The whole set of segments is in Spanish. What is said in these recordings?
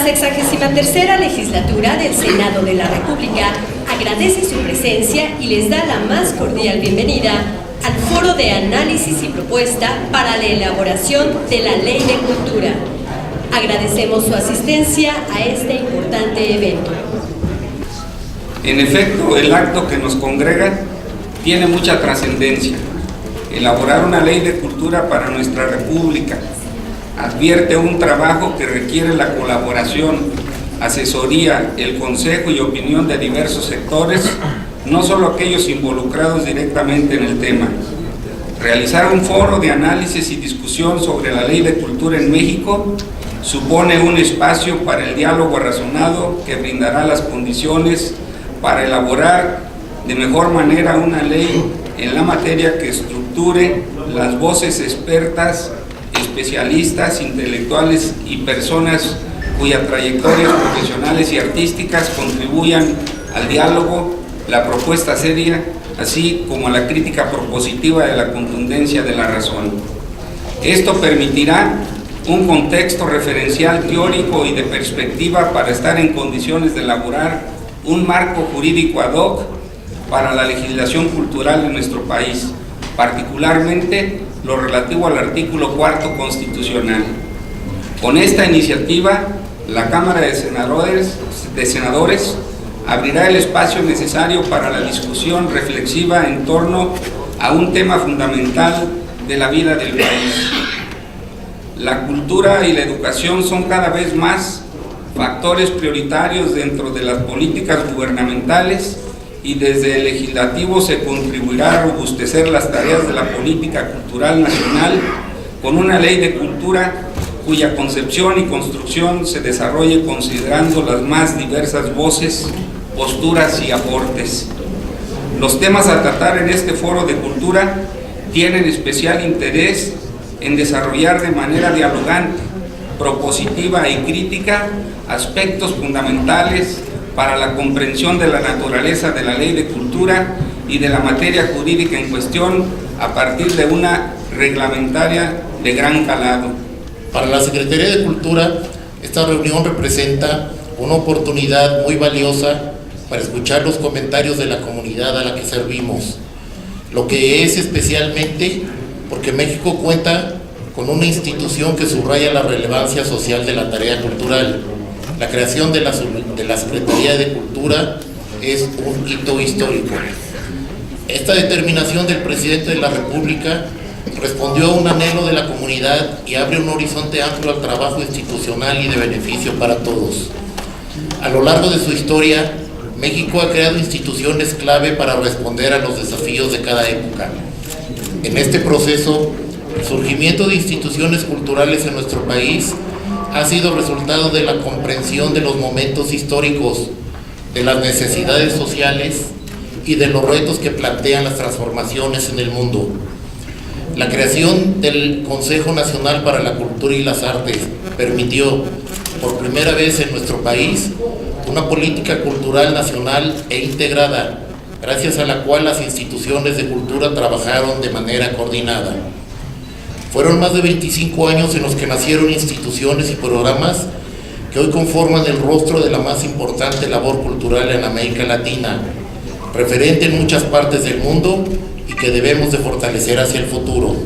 La 63ª legislatura del Senado de la República agradece su presencia y les da la más cordial bienvenida al Foro de Análisis y Propuesta para la elaboración de la Ley de Cultura. Agradecemos su asistencia a este importante evento. En efecto, el acto que nos congrega tiene mucha trascendencia. Elaborar una ley de cultura para nuestra República advierte un trabajo que requiere la colaboración, asesoría, el consejo y opinión de diversos sectores, no solo aquellos involucrados directamente en el tema. Realizar un foro de análisis y discusión sobre la Ley de Cultura en México supone un espacio para el diálogo razonado que brindará las condiciones para elaborar de mejor manera una ley en la materia que estructure las voces expertas, especialistas, intelectuales y personas cuyas trayectorias profesionales y artísticas contribuyan al diálogo, la propuesta seria, así como a la crítica propositiva de la contundencia de la razón. Esto permitirá un contexto referencial teórico y de perspectiva para estar en condiciones de elaborar un marco jurídico ad hoc para la legislación cultural de nuestro país, particularmente lo relativo al artículo 4 constitucional. Con esta iniciativa, la Cámara de Senadores abrirá el espacio necesario para la discusión reflexiva en torno a un tema fundamental de la vida del país. La cultura y la educación son cada vez más factores prioritarios dentro de las políticas gubernamentales y desde el legislativo se contribuirá a robustecer las tareas de la política cultural nacional con una ley de cultura cuya concepción y construcción se desarrolle considerando las más diversas voces, posturas y aportes. Los temas a tratar en este foro de cultura tienen especial interés en desarrollar de manera dialogante, propositiva y crítica aspectos fundamentales para la comprensión de la naturaleza de la Ley de Cultura y de la materia jurídica en cuestión a partir de una reglamentaria de gran calado. Para la Secretaría de Cultura, esta reunión representa una oportunidad muy valiosa para escuchar los comentarios de la comunidad a la que servimos, lo que es especialmente porque México cuenta con una institución que subraya la relevancia social de la tarea cultural. La creación de la Secretaría de Cultura es un hito histórico. Esta determinación del presidente de la República respondió a un anhelo de la comunidad y abre un horizonte amplio al trabajo institucional y de beneficio para todos. A lo largo de su historia, México ha creado instituciones clave para responder a los desafíos de cada época. En este proceso, el surgimiento de instituciones culturales en nuestro país ha sido resultado de la comprensión de los momentos históricos, de las necesidades sociales y de los retos que plantean las transformaciones en el mundo. La creación del Consejo Nacional para la Cultura y las Artes permitió, por primera vez en nuestro país, una política cultural nacional e integrada, gracias a la cual las instituciones de cultura trabajaron de manera coordinada. Fueron más de 25 años en los que nacieron instituciones y programas que hoy conforman el rostro de la más importante labor cultural en América Latina, referente en muchas partes del mundo y que debemos de fortalecer hacia el futuro.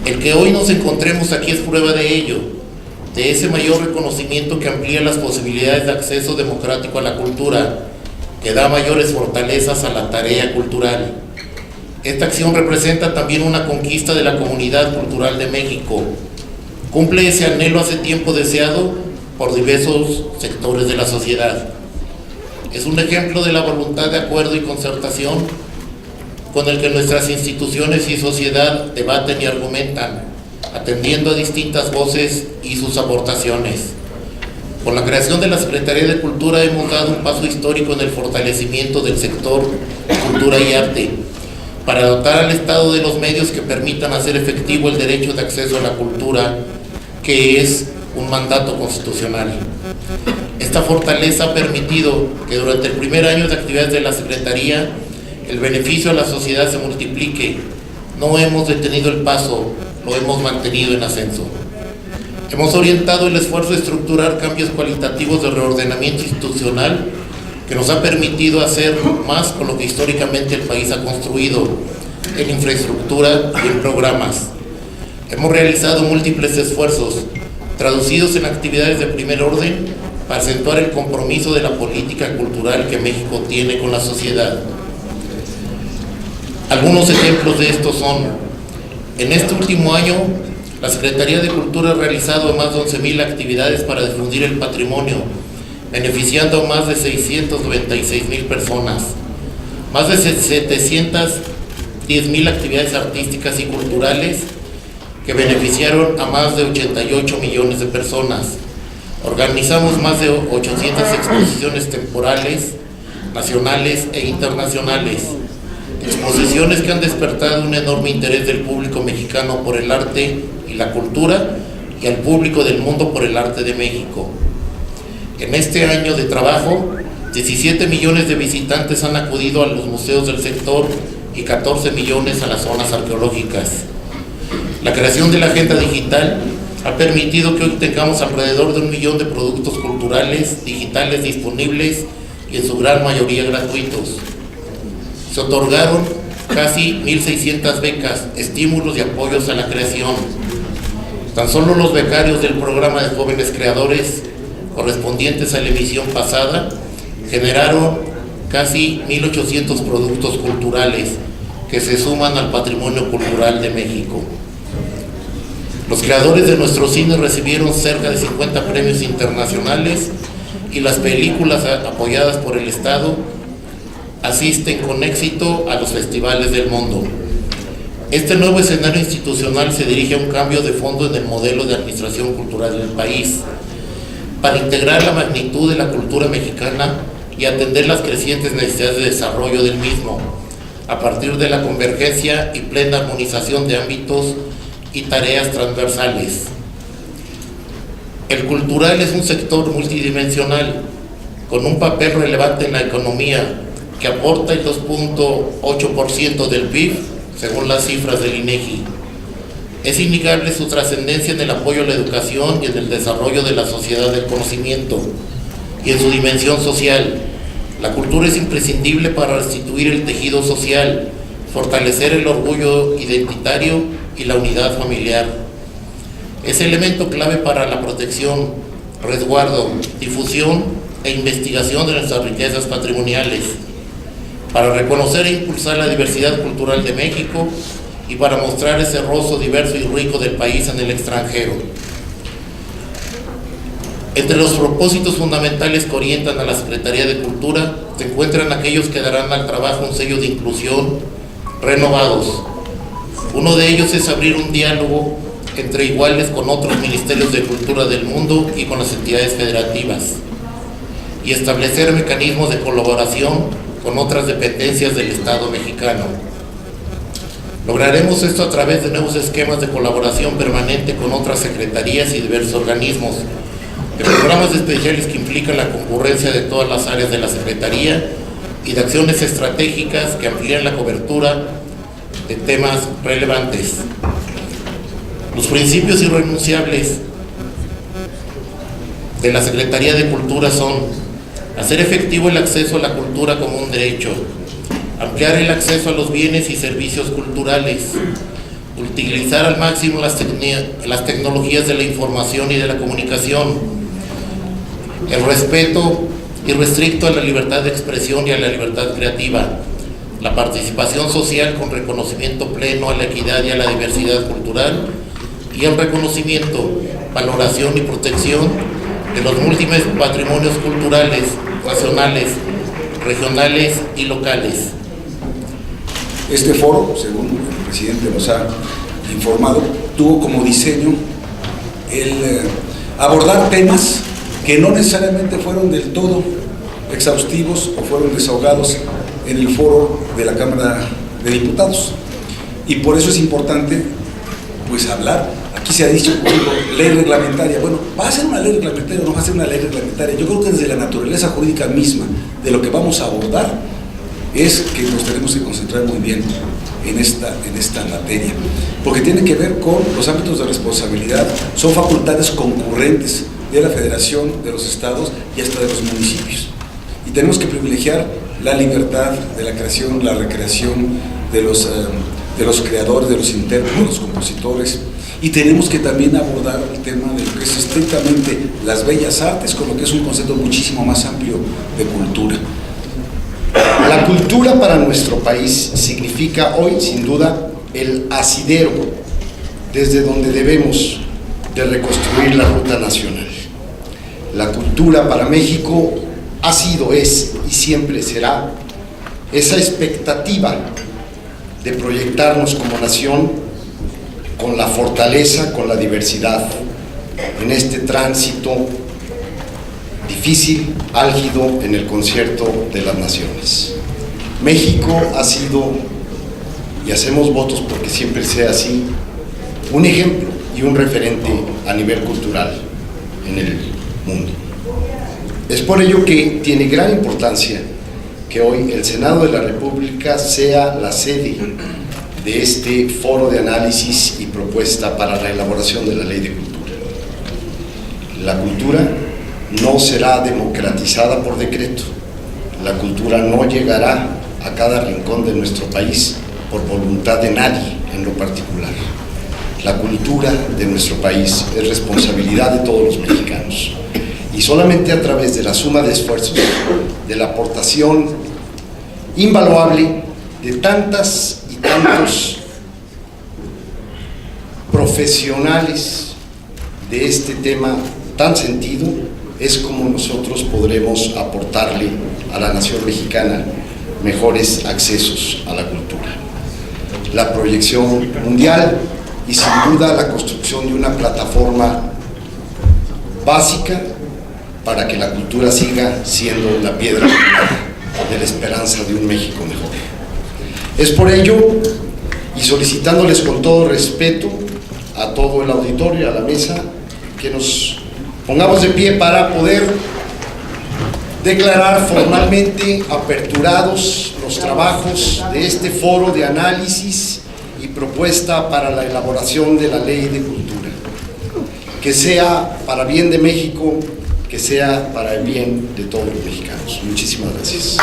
El que hoy nos encontremos aquí es prueba de ello, de ese mayor reconocimiento que amplía las posibilidades de acceso democrático a la cultura, que da mayores fortalezas a la tarea cultural. Esta acción representa también una conquista de la comunidad cultural de México. Cumple ese anhelo hace tiempo deseado por diversos sectores de la sociedad. Es un ejemplo de la voluntad de acuerdo y concertación con el que nuestras instituciones y sociedad debaten y argumentan, atendiendo a distintas voces y sus aportaciones. Con la creación de la Secretaría de Cultura hemos dado un paso histórico en el fortalecimiento del sector cultura y arte, para dotar al Estado de los medios que permitan hacer efectivo el derecho de acceso a la cultura, que es un mandato constitucional. Esta fortaleza ha permitido que durante el primer año de actividades de la Secretaría el beneficio a la sociedad se multiplique. No hemos detenido el paso, lo hemos mantenido en ascenso. Hemos orientado el esfuerzo de estructurar cambios cualitativos de reordenamiento institucional que nos ha permitido hacer más con lo que históricamente el país ha construido en infraestructura y en programas. Hemos realizado múltiples esfuerzos traducidos en actividades de primer orden para acentuar el compromiso de la política cultural que México tiene con la sociedad. Algunos ejemplos de esto son: en este último año, la Secretaría de Cultura ha realizado más de 11,000 actividades para difundir el patrimonio, beneficiando a más de 696,000 personas, más de 710,000 actividades artísticas y culturales que beneficiaron a más de 88 millones de personas. Organizamos más de 800 exposiciones temporales, nacionales e internacionales, exposiciones que han despertado un enorme interés del público mexicano por el arte y la cultura, y al público del mundo por el arte de México. En este año de trabajo, 17 millones de visitantes han acudido a los museos del sector y 14 millones a las zonas arqueológicas. La creación de la agenda digital ha permitido que hoy tengamos alrededor de 1 millón de productos culturales digitales disponibles y en su gran mayoría gratuitos. Se otorgaron casi 1,600 becas, estímulos y apoyos a la creación. Tan solo los becarios del programa de jóvenes creadores correspondientes a la emisión pasada generaron casi 1,800 productos culturales que se suman al patrimonio cultural de México. Los creadores de nuestro cine recibieron cerca de 50 premios internacionales y las películas apoyadas por el Estado asisten con éxito a los festivales del mundo. Este nuevo escenario institucional se dirige a un cambio de fondo en el modelo de administración cultural del país, para integrar la magnitud de la cultura mexicana y atender las crecientes necesidades de desarrollo del mismo, a partir de la convergencia y plena armonización de ámbitos y tareas transversales. El cultural es un sector multidimensional, con un papel relevante en la economía, que aporta el 2.8% del PIB, según las cifras del INEGI. Es innegable su trascendencia en el apoyo a la educación y en el desarrollo de la sociedad del conocimiento, y en su dimensión social. La cultura es imprescindible para restituir el tejido social, fortalecer el orgullo identitario y la unidad familiar. Es elemento clave para la protección, resguardo, difusión e investigación de nuestras riquezas patrimoniales, para reconocer e impulsar la diversidad cultural de México y para mostrar ese rostro diverso y rico del país en el extranjero. Entre los propósitos fundamentales que orientan a la Secretaría de Cultura se encuentran aquellos que darán al trabajo un sello de inclusión renovados. Uno de ellos es abrir un diálogo entre iguales con otros ministerios de cultura del mundo y con las entidades federativas, y establecer mecanismos de colaboración con otras dependencias del Estado mexicano. Lograremos esto a través de nuevos esquemas de colaboración permanente con otras secretarías y diversos organismos, de programas especiales que implican la concurrencia de todas las áreas de la Secretaría y de acciones estratégicas que amplían la cobertura de temas relevantes. Los principios irrenunciables de la Secretaría de Cultura son: hacer efectivo el acceso a la cultura como un derecho, ampliar el acceso a los bienes y servicios culturales, utilizar al máximo las tecnologías de la información y de la comunicación, el respeto irrestricto a la libertad de expresión y a la libertad creativa, la participación social con reconocimiento pleno a la equidad y a la diversidad cultural, y el reconocimiento, valoración y protección de los múltiples patrimonios culturales, nacionales, regionales y locales. Este foro, según el presidente nos ha informado, tuvo como diseño el abordar temas que no necesariamente fueron del todo exhaustivos o fueron desahogados en el foro de la Cámara de Diputados. Y por eso es importante, pues, hablar. Aquí se ha dicho, ley reglamentaria. Bueno, ¿va a ser una ley reglamentaria o no va a ser una ley reglamentaria? Yo creo que desde la naturaleza jurídica misma de lo que vamos a abordar, es que nos tenemos que concentrar muy bien en esta materia, porque tiene que ver con los ámbitos de responsabilidad, son facultades concurrentes de la Federación, de los estados y hasta de los municipios. Y tenemos que privilegiar la libertad de la creación, la recreación de los creadores, de los intérpretes, de los compositores, y tenemos que también abordar el tema de lo que es estrictamente las bellas artes, con lo que es un concepto muchísimo más amplio de cultura. La cultura para nuestro país significa hoy, sin duda, el asidero desde donde debemos de reconstruir la ruta nacional. La cultura para México ha sido, es y siempre será esa expectativa de proyectarnos como nación con la fortaleza, con la diversidad, en este tránsito difícil, álgido en el concierto de las naciones. México ha sido, y hacemos votos porque siempre sea así, un ejemplo y un referente a nivel cultural en el mundo. Es por ello que tiene gran importancia que hoy el Senado de la República sea la sede de este foro de análisis y propuesta para la elaboración de la Ley de Cultura. La cultura no será democratizada por decreto. La cultura no llegará a cada rincón de nuestro país por voluntad de nadie en lo particular. La cultura de nuestro país es responsabilidad de todos los mexicanos. Y solamente a través de la suma de esfuerzos, de la aportación invaluable de tantas y tantos profesionales de este tema tan sentido, es como nosotros podremos aportarle a la nación mexicana mejores accesos a la cultura. La proyección mundial y sin duda la construcción de una plataforma básica para que la cultura siga siendo la piedra de la esperanza de un México mejor. Es por ello, y solicitándoles con todo respeto a todo el auditorio y a la mesa, que nos pongamos de pie para poder declarar formalmente aperturados los trabajos de este foro de análisis y propuesta para la elaboración de la Ley de Cultura. Que sea para bien de México, que sea para el bien de todos los mexicanos. Muchísimas gracias.